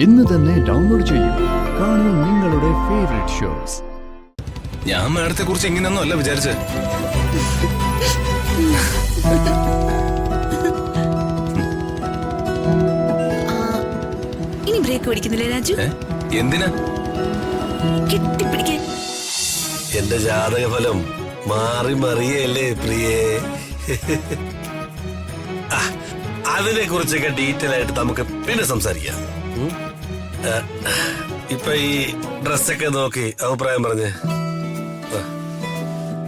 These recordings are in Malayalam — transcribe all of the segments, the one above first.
ഇന്ന് തന്നെ ഡൗൺലോഡ് ചെയ്യൂ. കാണൂ നിങ്ങളുടെ ഫേവറേറ്റ് ഷോസ്. ഞാൻ മാഡത്തെ കുറിച്ച് എങ്ങനെയൊന്നും അല്ല വിചാരിച്ചത്. ഇനി ബ്രേക്ക് പിടിക്കുന്നില്ലേ രാജു? എന്തിനാ? കെട്ടിപ്പിടിക്കേ. എന്റെ ജാതകഫലം മാറി മറിയല്ലേ പ്രിയേ. അതിനെ കുറിച്ചൊക്കെ ഡീറ്റെയിൽ ആയിട്ട് നമുക്ക് പിന്നെ സംസാരിക്കാം. ഇപ്പൊ ഈ ഡ്രസ്സൊക്കെ നോക്കി അഭിപ്രായം പറഞ്ഞേ.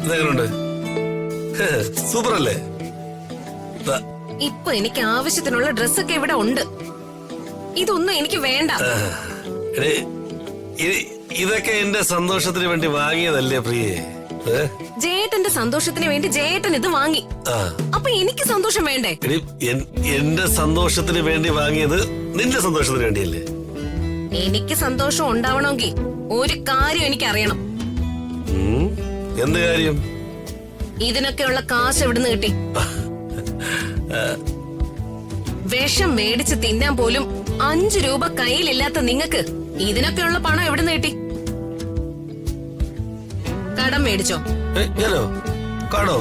ഇതെങ്ങനുണ്ട്? സൂപ്പർ അല്ലേ? ഇപ്പൊ എനിക്ക് ആവശ്യത്തിനുള്ള ഡ്രസ്സൊക്കെ ഇവിടെ ഉണ്ട്. ഇതൊന്നും എനിക്ക് വേണ്ട. ഇതൊക്കെ എന്റെ സന്തോഷത്തിന് വേണ്ടി വാങ്ങിയതല്ലേ പ്രിയേ? ജയേട്ടന്റെ സന്തോഷത്തിന് വേണ്ടി ജയേട്ടൻ ഇത് വാങ്ങി. അപ്പൊ എനിക്ക് സന്തോഷം വേണ്ടേ? എന്റെ സന്തോഷത്തിന് വേണ്ടി വാങ്ങിയത് നിന്റെ സന്തോഷത്തിന് വേണ്ടിയല്ലേ? എനിക്ക് സന്തോഷം ഉണ്ടാവണമെങ്കിൽ ഒരു കാര്യം എനിക്ക് അറിയണം. എന്ത് കാര്യം? ഇതിനൊക്കെയുള്ള കാശ് എവിടുന്ന് കിട്ടി? വിഷം മേടിച്ച് തിന്നാൻ പോലും 5 രൂപ കയ്യിലില്ലാത്ത നിങ്ങക്ക് ഇതിനൊക്കെയുള്ള പണം എവിടുന്ന് കിട്ടി? കടം മേടിച്ചോ? ഞാനോ? കാണോ?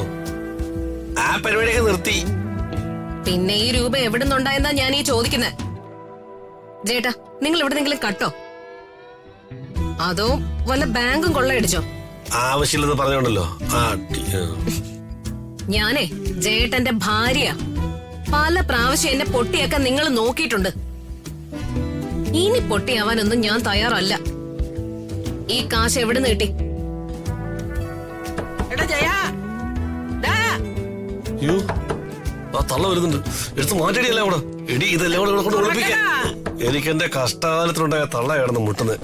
ആ പരിപാടിയൊക്കെ നിർത്തി. പിന്നെ ഈ രൂപ എവിടുന്നുണ്ടായെന്നാ ഞാൻ ഈ ചോദിക്കുന്നത്. ജേട്ടാ, നിങ്ങൾ എവിടെന്നെങ്കിലും കട്ടോ അതോ വല്ല ബാങ്കും കൊള്ളയടിച്ചോ? ആവശ്യമില്ലെന്ന് പറഞ്ഞോണ്ടല്ലോ. ഞാനേ ജേട്ടന്റെ ഭാര്യ. പല പ്രാവശ്യം എന്നെ പൊട്ടിയാക്കാൻ നിങ്ങൾ നോക്കിയിട്ടുണ്ട്. ഇനി പൊട്ടിയാവാനൊന്നും ഞാൻ തയ്യാറല്ല. ഈ കാശ് എവിടുന്ന് കിട്ടി? തള്ള വരുന്നുണ്ട്. എടുത്ത് മാറ്റടിയല്ലേ അവിടെ. എടി ഇതെല്ലാം കൂടെ കൊണ്ട് ഒളിപ്പിക്കാൻ. എനിക്ക് എന്റെ കഷ്ടകാലത്തിലുണ്ടായ തള്ള കിടന്ന് മുട്ടുന്നത്.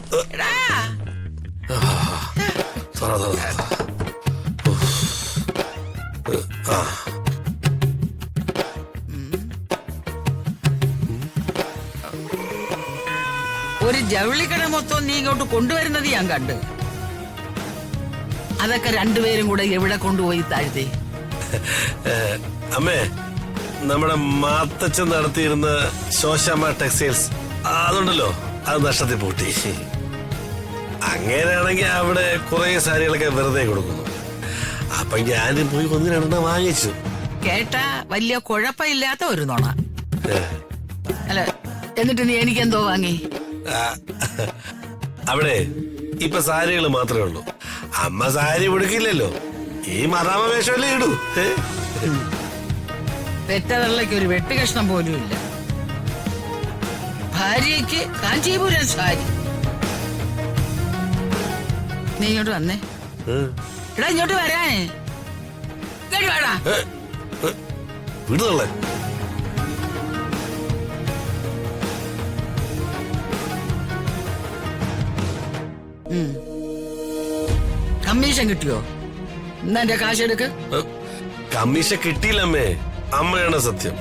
ഒരു ജൗളിക്കട മൊത്തം നീ ഇങ്ങോട്ട് കൊണ്ടുവരുന്നത് ഞാൻ കണ്ട്. അതൊക്കെ രണ്ടുപേരും കൂടെ എവിടെ കൊണ്ടുപോയി താഴ്ത്തി? അമ്മേ, നമ്മുടെ മാത്തച്ഛൻ നടത്തിയിരുന്ന ശോശാമ്മ ടെക്സ്റ്റൈൽസ് അതുണ്ടല്ലോ, അത് നഷ്ടത്തിൽ പൂട്ടി. അങ്ങനെയാണെങ്കിൽ അവിടെ കുറെ സാരികളൊക്കെ വെറുതെ കൊടുക്കുന്നു. അപ്പൊ ഞാനും പോയി 1-2 വാങ്ങിച്ചു. കേട്ടാ വലിയ കുഴപ്പമില്ലാത്ത ഒരു നോണ. അല്ല, എന്നിട്ട് നീ എനിക്കെന്തോ വാങ്ങി? അവിടെ ഇപ്പൊ സാരികൾ മാത്രമേ ഉള്ളൂ. അമ്മ സാരി കൊടുക്കില്ലല്ലോ. ഈ മറാമ വേഷമല്ലേ ഇടൂ. പെറ്റതള്ളയ്ക്ക് ഒരു വെട്ടുകഷ്ണം പോലും ഇല്ല. ഭാര്യയ്ക്ക് കാഞ്ചീപുരം സാരി. നീ ഇങ്ങോട്ട് വന്നേ. എടാ, ഇങ്ങോട്ട് വരാനേ. വേടാ വിടുതള്ളേ. കമ്മീഷൻ കിട്ടിയോ? എന്നാ എന്റെ കാശെടുക്ക്. കമ്മീഷൻ കിട്ടിയില്ലമ്മേ. അമ്മയാണ് സത്യം.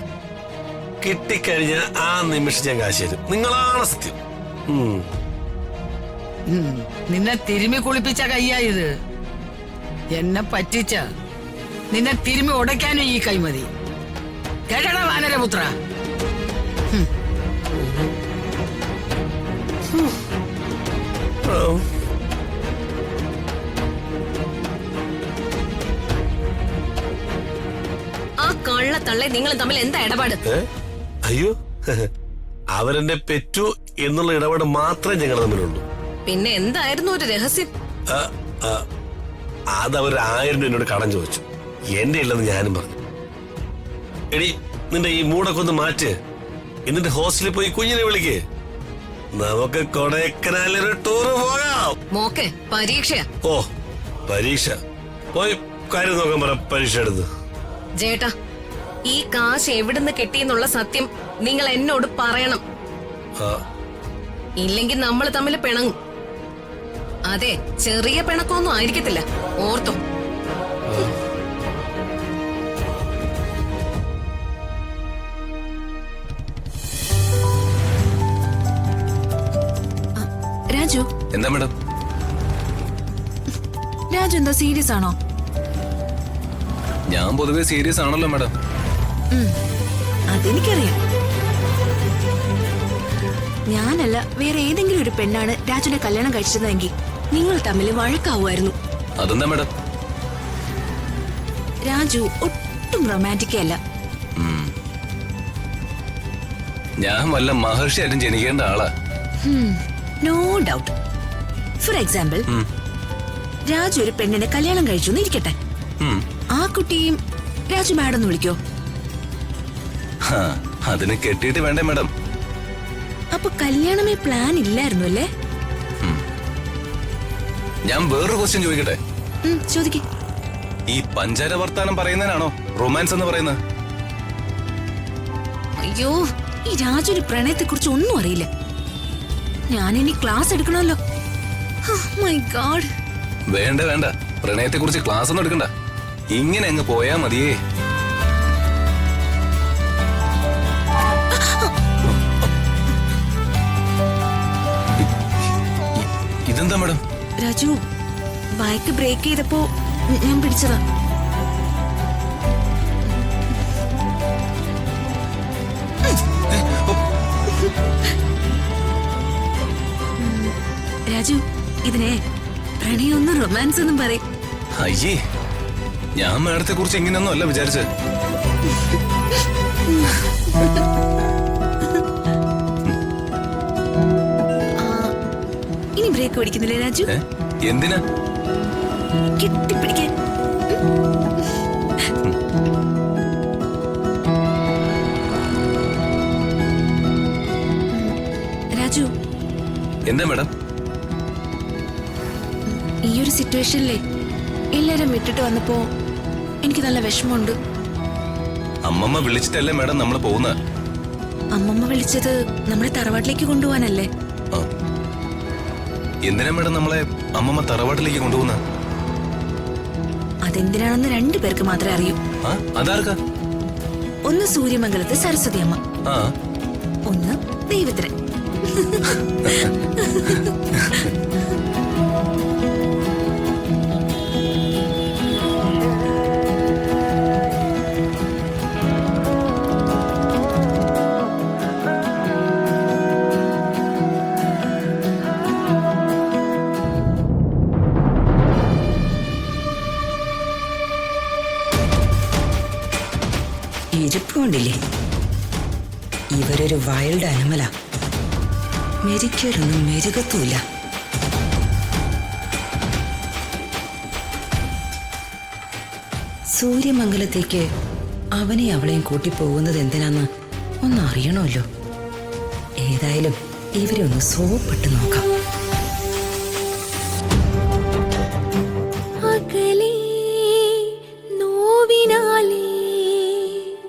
കിട്ടിക്കഴിഞ്ഞ ആ നിമിഷം ഞാൻ കാശ് തരും. നിങ്ങളാണ് സത്യം. നിന്നെ തിരുമി കുളിപ്പിച്ച കയ്യായത്. എന്നെ പറ്റിച്ച നിന്നെ തിരുമി ഉടയ്ക്കാനും ഈ കൈമതി. കേട്ടടാ വാനരപുത്ര. ആ കള്ളത്തള്ളെ നിങ്ങൾ തമ്മിൽ എന്താ ഇടപാട്? അയ്യോ, അവരെന്നെ പെറ്റു എന്നുള്ള ഇടപാട് മാത്രമേ ഞങ്ങൾ തമ്മിലുള്ളൂ. പിന്നെ എന്തായിരുന്നു ഒരു രഹസ്യം? അത് അവർ 1000 രൂപ എന്നോട് കടം ചോദിച്ചു. എന്റെ ഇല്ലെന്ന് ഞാനും പറഞ്ഞു. എടി, നിന്റെ ഈ മൂടൊക്കെ ഒന്ന് മാറ്റ്. എന്നിട്ട് ഹോസ്റ്റലിൽ പോയി കുഞ്ഞിനെ വിളിക്കേ. നമുക്ക് കൊടൈക്കനാലൊരു ടൂറ് പോകാം. മോക്കെ പരീക്ഷയാ. ഓ, പരീക്ഷ? പോയി കാര്യം നോക്കാൻ പറ. പരീക്ഷ എടുത്ത്. ജേട്ടാ, ഈ കാശ് എവിടുന്ന് കിട്ടിയെന്നുള്ള സത്യം നിങ്ങൾ എന്നോട് പറയണം. ഇല്ലെങ്കിൽ നമ്മൾ തമ്മിൽ പിണങ്ങും. അതെ, ചെറിയ പിണക്കൊന്നും ആയിരിക്കത്തില്ല, ഓർത്തോ. രാജു. എന്താ മാഡം? രാജു എന്താ സീരിയസ് ആണോ? ഞാൻ പൊതുവെ സീരിയസ് ആണല്ലോ മാഡം. അതെനിക്കറിയാം. ഞാനല്ല വേറെ ഏതെങ്കിലും ഒരു പെണ്ണാണ് രാജുനെ കല്യാണം കഴിച്ചതെങ്കിൽ നിങ്ങൾ തമ്മിൽ വഴക്കാവുമായിരുന്നു. അതെന്താ മാഡം? രാജു ഒട്ടും റൊമാൻറ്റിക് അല്ല. ഞാൻ വല്ല മഹർഷിയായിട്ടും ജനിക്കേണ്ട ആളാ. No doubt. For example, Raju ഒരു പെണ്ണിനെ കല്യാണം കഴിച്ചു എന്ന് ഇരിക്കട്ടെ. ആ കുട്ടിയും രാജു മാഡം എന്ന് വിളിക്കോ? അതിന് കെട്ടിയിട്ട് വേണ്ടേ മാഡം? അപ്പൊ കല്യാണമേ പ്ലാൻ ഇല്ലായിരുന്നു അല്ലേ? ഞാൻ വേറൊരു ക്വസ്റ്റ്യൻ ചോദിക്കട്ടെ? ചോദിക്കേ. ഈ പഞ്ചാര വർത്താനം പറയുന്നതിനാണോ റൊമാൻസ് എന്ന് പറയുന്നത്? അയ്യോ, ഈ രാജുവിന് പ്രണയത്തെ കുറിച്ച് ഒന്നും അറിയില്ല. ഞാനിനി ക്ലാസ് എടുക്കണമല്ലോ. My God. വേണ്ട വേണ്ട, പ്രണയത്തെ കുറിച്ച് ക്ലാസ് ഒന്നും എടുക്കണ്ട. ഇങ്ങനെ അങ്ങ് പോയാ മതിയേ. ഇതെന്താ മാഡം? രാജു, ബൈക്ക് ബ്രേക്ക് ചെയ്തപ്പോ ഞാൻ പിടിച്ചതാ. രാജു, ഇതിനെ പ്രണയൊന്നും റൊമാൻസ് ഒന്നും പറയും. അയ്യേ, ഞാൻ മാഡത്തെ കുറിച്ച് എങ്ങനെയൊന്നും അല്ല വിചാരിച്ചത്. ഇനി ബ്രേക്ക് പിടിക്കുന്നില്ലേ രാജു? എന്തിനാ? കെട്ടിപ്പിടിക്കാൻ. രാജു, എന്താ മാഡം? ഈ ഒരു സിറ്റുവേഷനിലെ എല്ലാരും വിട്ടിട്ട് വന്നപ്പോ എനിക്ക് നല്ല വിഷമമുണ്ട്. അമ്മമ്മ വിളിച്ചിട്ടല്ലേ മാഡം നമ്മൾ പോകുന്നത്? അമ്മമ്മ വിളിച്ചത് നമ്മളെ തറവാട്ടിലേക്ക് കൊണ്ടുപോകാനല്ലേ? എന്തിനാ മാഡം നമ്മളെ അമ്മമ്മ തറവാട്ടിലേക്ക് കൊണ്ടുപോകുന്നത്? അതെന്തിനാണെന്ന് 2 പേർക്ക് മാത്രമേ അറിയൂ. അതാർക്കാ? ഒന്ന് സൂര്യമംഗലത്തെ സരസ്വതി അമ്മ, ഒന്ന് ദൈവത്തിന്. ഇരിപ്പുകൊണ്ടില്ലേ, ഇവരൊരു വൈൽഡ് അനിമല. മെരിക്കലൊന്നും മെരുകത്തുമില്ല. സൂര്യമംഗലത്തേക്ക് അവനെ അവളെയും കൂട്ടിപ്പോകുന്നത് എന്തിനാന്ന് ഒന്ന് അറിയണമല്ലോ. ഏതായാലും ഇവരെ ഒന്ന് സോപ്പിട്ട് നോക്കാം.